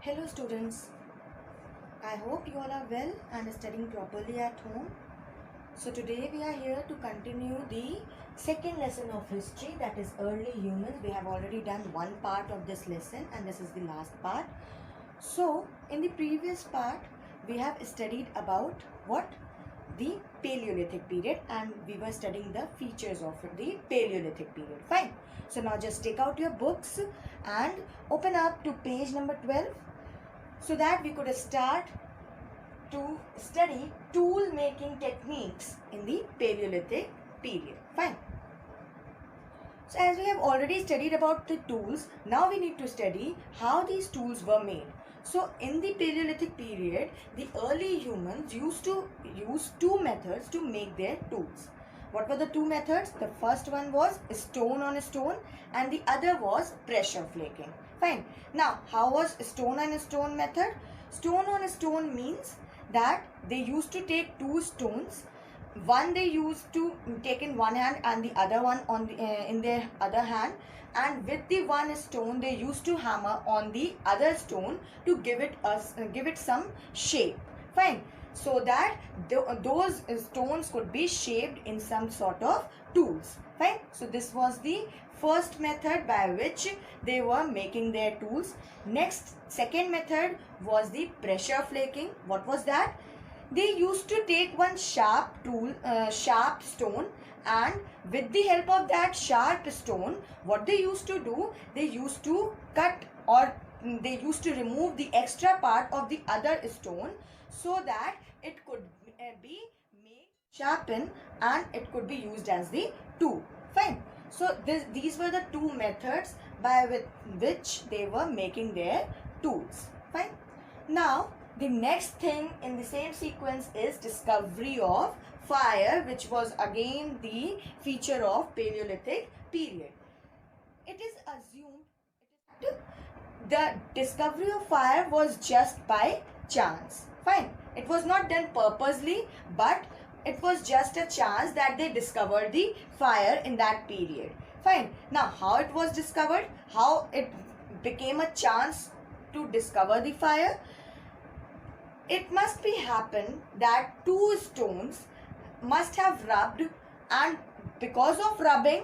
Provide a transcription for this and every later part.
Hello students, I hope you all are well and studying properly at home. So today we are here to continue the second lesson of history, that is early humans. We have already done one part of this lesson and this is the last part. So in the previous part we have studied about what? The Paleolithic period, and we were studying the features of the Paleolithic period. Fine. So now just take out your books and open up to page number 12 so that we could start to study tool making techniques in the Paleolithic period. Fine. So as we have already studied about the tools, now we need to study how these tools were made. So in the Paleolithic period, the early humans used to use two methods to make their tools. What were the two methods? The first one was stone on stone and the other was pressure flaking. Fine. Now, how was stone on stone method? Stone on stone means that they used to take two stones. One they used to take in one hand and the other one on the, in their other hand, and with the one stone they used to hammer on the other stone to give it some shape. Fine. So that those stones could be shaped in some sort of tools. Fine. So this was the first method by which they were making their tools. Next, second method was the pressure flaking. What was that? They used to take one sharp stone, and with the help of that sharp stone, what they used to do, they used to cut, or they used to remove the extra part of the other stone so that it could be made sharpened and it could be used as the tool. Fine. So these were the two methods by which they were making their tools. Fine. Now the next thing in the same sequence is discovery of fire, which was again the feature of Paleolithic period. It is assumed the discovery of fire was just by chance. Fine. It was not done purposely, but it was just a chance that they discovered the fire in that period. Fine. Now, how it was discovered? How it became a chance to discover the fire? It must be happened that two stones must have rubbed, and because of rubbing,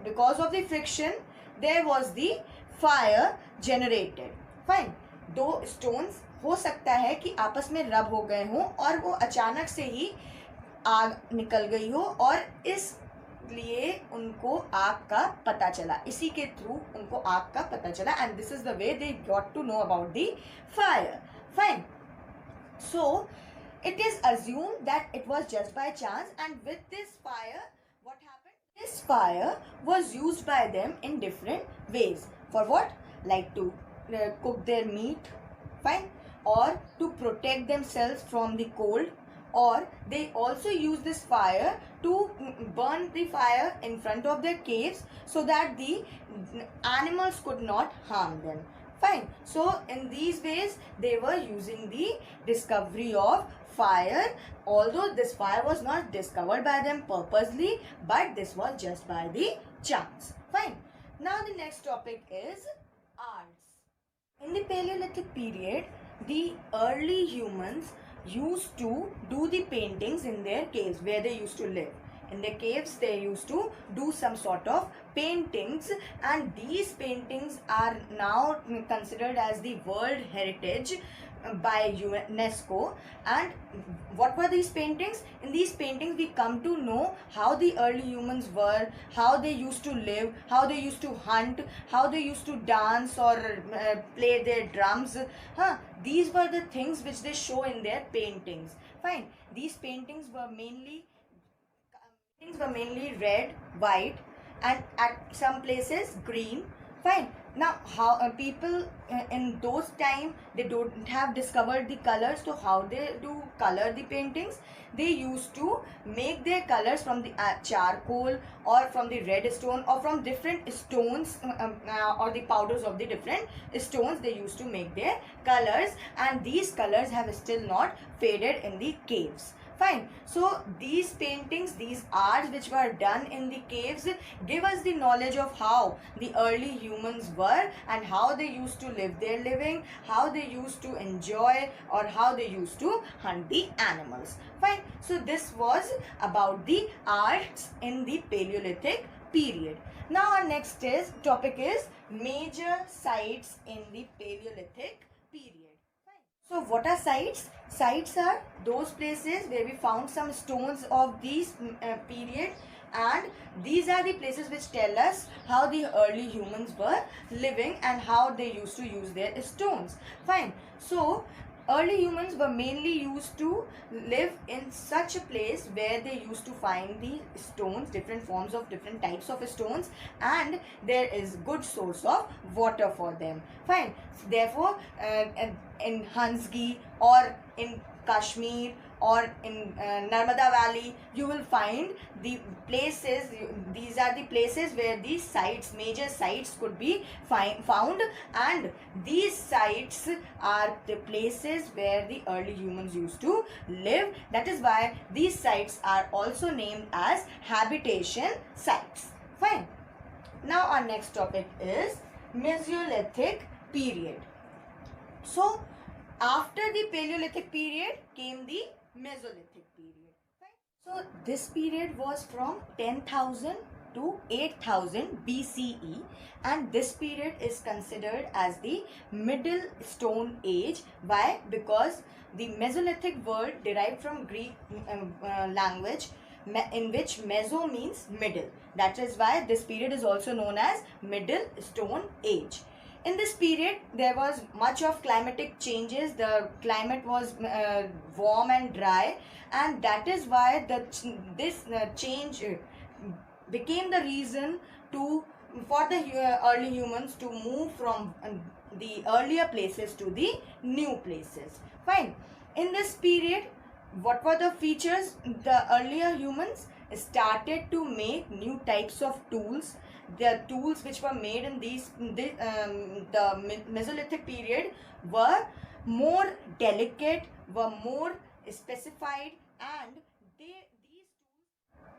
because of the friction, there was the fire generated. Fine. दो stones हो सकता है कि आपस में रब हो गए हों और वो अचानक से ही आग निकल गई हो, और इसलिए उनको आग का पता चला, इसी के थ्रू उनको आग का पता चला, and this is the way they got to know about the fire. Fine. So it is assumed that it was just by chance, and with this fire, what happened? This fire was used by them in different ways. For what? Like to cook their meat, fine, or to protect themselves from the cold, or they also use this fire to burn the fire in front of their caves so that the animals could not harm them. Fine. So in these ways they were using the discovery of fire, although this fire was not discovered by them purposely, but this was just by the chance. Fine. Now the next topic is arts. In the Paleolithic period, the early humans used to do the paintings in their caves where they used to live. In the caves, they used to do some sort of paintings, and these paintings are now considered as the World Heritage by UNESCO. And what were these paintings? In these paintings we come to know how the early humans were, how they used to live, how they used to hunt, how they used to dance or play their drums. These were the things which they show in their paintings. Fine. These paintings were mainly red, white, and at some places green. Fine. Now, how people in those time, they don't have discovered the colors, so how they do color the paintings? They used to make their colors from the charcoal, or from the red stone, or from different stones, or the powders of the different stones. They used to make their colors, and these colors have still not faded in the caves. Fine. So these paintings, these arts which were done in the caves give us the knowledge of how the early humans were and how they used to live their living, how they used to enjoy or how they used to hunt the animals. Fine. So this was about the arts in the Paleolithic period. Now our next topic is major sites in the Paleolithic period. So what are sites? Sites are those places where we found some stones of these period, and these are the places which tell us how the early humans were living and how they used to use their stones. Fine. So early humans were mainly used to live in such a place where they used to find the stones, different forms of different types of stones, and there is good source of water for them. Fine. Therefore, in Hansgi or in Kashmir or in Narmada Valley, you will find the places, these are the places where these sites, major sites could be found, and these sites are the places where the early humans used to live. That is why these sites are also named as habitation sites. Fine. Now our next topic is Mesolithic period. So after the Paleolithic period came the Mesolithic period. So this period was from 10,000 to 8,000 BCE, and this period is considered as the Middle Stone Age. Why? Because the Mesolithic word derived from Greek language, in which meso means middle. That is why this period is also known as Middle Stone Age. In this period, there was much of climatic changes. The climate was warm and dry, and that is why this change became the reason for the early humans to move from the earlier places to the new places. Fine. In this period, what were the features? The earlier humans started to make new types of tools. The tools which were made in the Mesolithic period were more delicate, were more specified,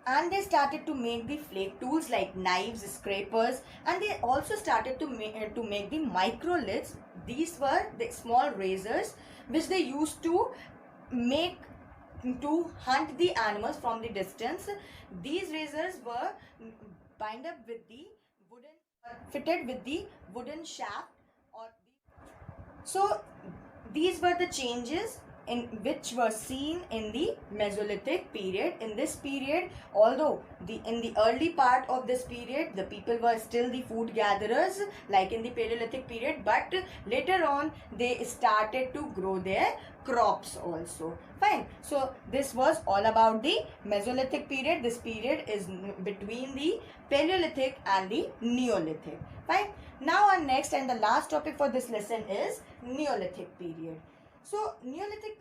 and they started to make the flake tools like knives, scrapers, and they also started to make the microliths. These were the small razors which they used to make to hunt the animals from the distance. These razors were fitted with the wooden shaft. So these were the changes in which were seen in the Mesolithic period. In this period, although in the early part of this period, the people were still the food gatherers like in the Paleolithic period, but later on they started to grow their crops also. Fine. So this was all about the Mesolithic period. This period is between the Paleolithic and the Neolithic. Fine. Now our next and the last topic for this lesson is Neolithic period. So Neolithic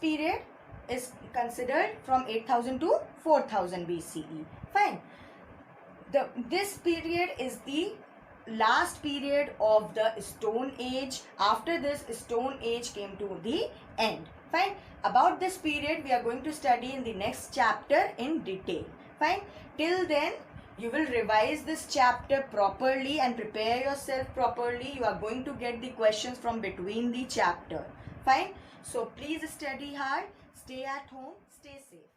period is considered from 8,000 to 4,000 BCE. Fine. This period is the last period of the Stone Age. After this, Stone Age came to the end. Fine. About this period, we are going to study in the next chapter in detail. Fine. Till then, you will revise this chapter properly and prepare yourself properly. You are going to get the questions from between the chapter. Fine. So please study hard, stay at home, stay safe.